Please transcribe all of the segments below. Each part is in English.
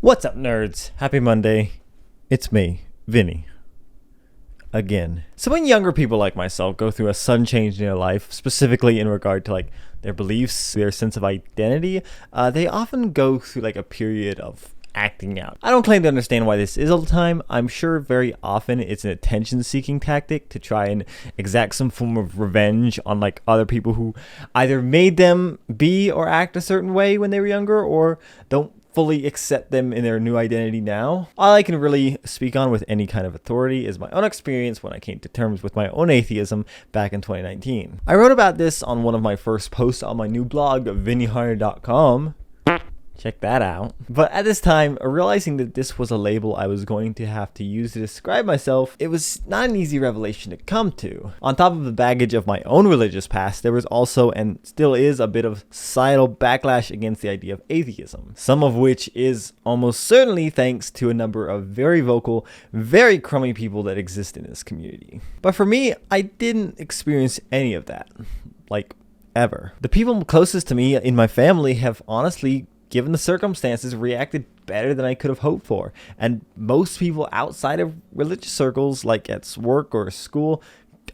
What's up, nerds? Happy Monday. It's me, Vinny. Again. So when younger people like myself go through a sudden change in their life, specifically in regard to their beliefs, their sense of identity, they often go through a period of acting out. I don't claim to understand why this is all the time. I'm sure very often it's an attention-seeking tactic to try and exact some form of revenge on other people who either made them be or act a certain way when they were younger, or don't fully accept them in their new identity now. All I can really speak on with any kind of authority is my own experience when I came to terms with my own atheism back in 2019. I wrote about this on one of my first posts on my new blog, vinnyharder.com. Check that out. But at this time, realizing that this was a label I was going to have to use to describe myself, it was not an easy revelation to come to. On top of the baggage of my own religious past, there was also, and still is, a bit of societal backlash against the idea of atheism. Some of which is almost certainly thanks to a number of very vocal, very crummy people that exist in this community. But for me, I didn't experience any of that. Ever. The people closest to me in my family have honestly, given the circumstances, reacted better than I could have hoped for. And most people outside of religious circles, like at work or school,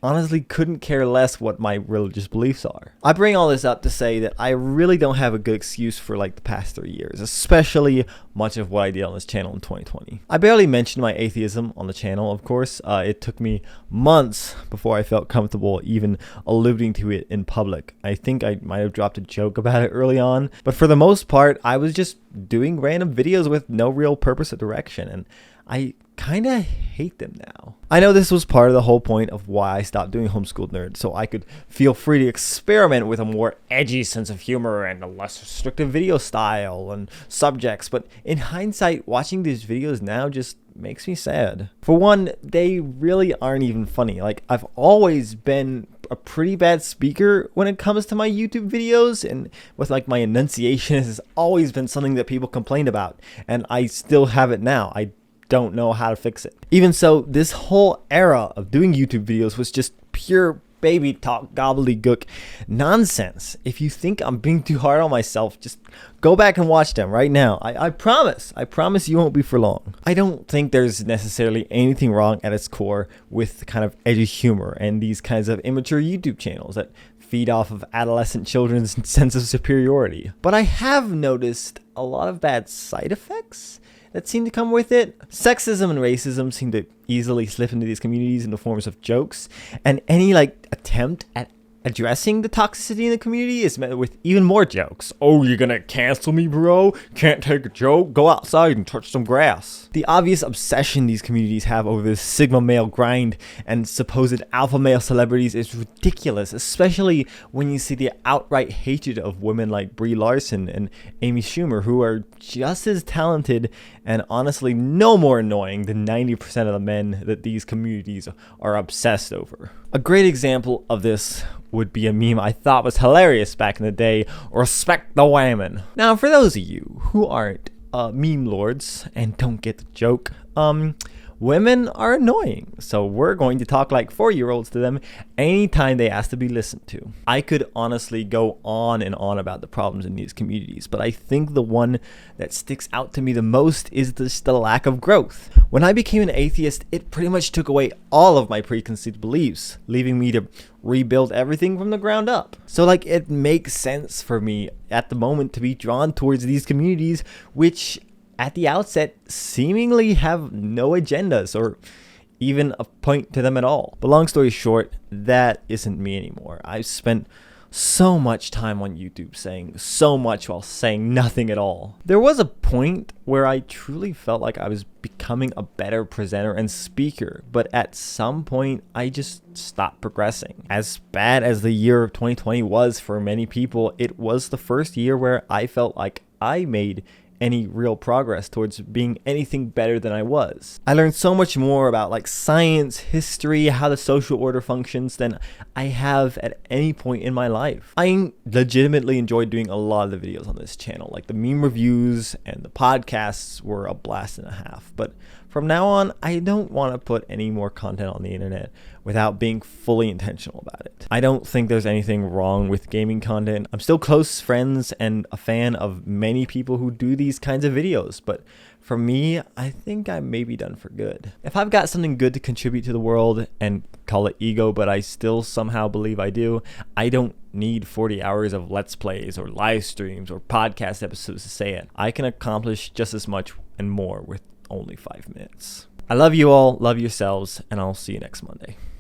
honestly couldn't care less what my religious beliefs are. I bring all this up to say that I really don't have a good excuse for the past 3 years, especially much of what I did on this channel in 2020. I barely mentioned my atheism on the channel, of course. It took me months before I felt comfortable even alluding to it in public. I think I might have dropped a joke about it early on, but for the most part, I was just doing random videos with no real purpose or direction, and I kind of hate them now. I know this was part of the whole point of why I stopped doing Homeschooled Nerd, so I could feel free to experiment with a more edgy sense of humor and a less restrictive video style and subjects, but in hindsight, watching these videos now just makes me sad. For one, they really aren't even funny. I've always been a pretty bad speaker when it comes to my YouTube videos, and with my enunciation has always been something that people complained about, and I still have it now. I don't know how to fix it. Even so, this whole era of doing YouTube videos was just pure baby talk gobbledygook nonsense. If you think I'm being too hard on myself, just go back and watch them right now. I promise you won't be for long. I don't think there's necessarily anything wrong at its core with kind of edgy humor and these kinds of immature YouTube channels that feed off of adolescent children's sense of superiority. But I have noticed a lot of bad side effects that seem to come with it. Sexism and racism seem to easily slip into these communities in the forms of jokes, and any attempt at addressing the toxicity in the community is met with even more jokes. Oh, you're gonna cancel me, bro? Can't take a joke? Go outside and touch some grass. The obvious obsession these communities have over this sigma male grind and supposed alpha male celebrities is ridiculous, especially when you see the outright hatred of women like Brie Larson and Amy Schumer, who are just as talented and honestly no more annoying than 90% of the men that these communities are obsessed over. A great example of this would be a meme I thought was hilarious back in the day: respect the women. Now, for those of you who aren't meme lords and don't get the joke, women are annoying, so we're going to talk like 4-year-olds to them anytime they ask to be listened to. I could honestly go on and on about the problems in these communities, but I think the one that sticks out to me the most is just the lack of growth. When I became an atheist, it pretty much took away all of my preconceived beliefs, leaving me to rebuild everything from the ground up. So it makes sense for me at the moment to be drawn towards these communities, which at the outset seemingly have no agendas or even a point to them at all. But long story short, that isn't me anymore. I've spent so much time on YouTube saying so much while saying nothing at all. There was a point where I truly felt like I was becoming a better presenter and speaker, but at some point I just stopped progressing. As bad as the year of 2020 was for many people, it was the first year where I felt like I made any real progress towards being anything better than I was. I learned so much more about science, history, how the social order functions than I have at any point in my life. I legitimately enjoyed doing a lot of the videos on this channel. The meme reviews and the podcasts were a blast and a half. But from now on, I don't want to put any more content on the internet without being fully intentional about it. I don't think there's anything wrong with gaming content. I'm still close friends and a fan of many people who do these kinds of videos, but For me, I think I may be done for good. If I've got something good to contribute to the world, and call it ego, but I still somehow believe I do, I don't need 40 hours of Let's Plays or live streams or podcast episodes to say it. I can accomplish just as much and more with only 5 minutes. I love you all, love yourselves, and I'll see you next Monday.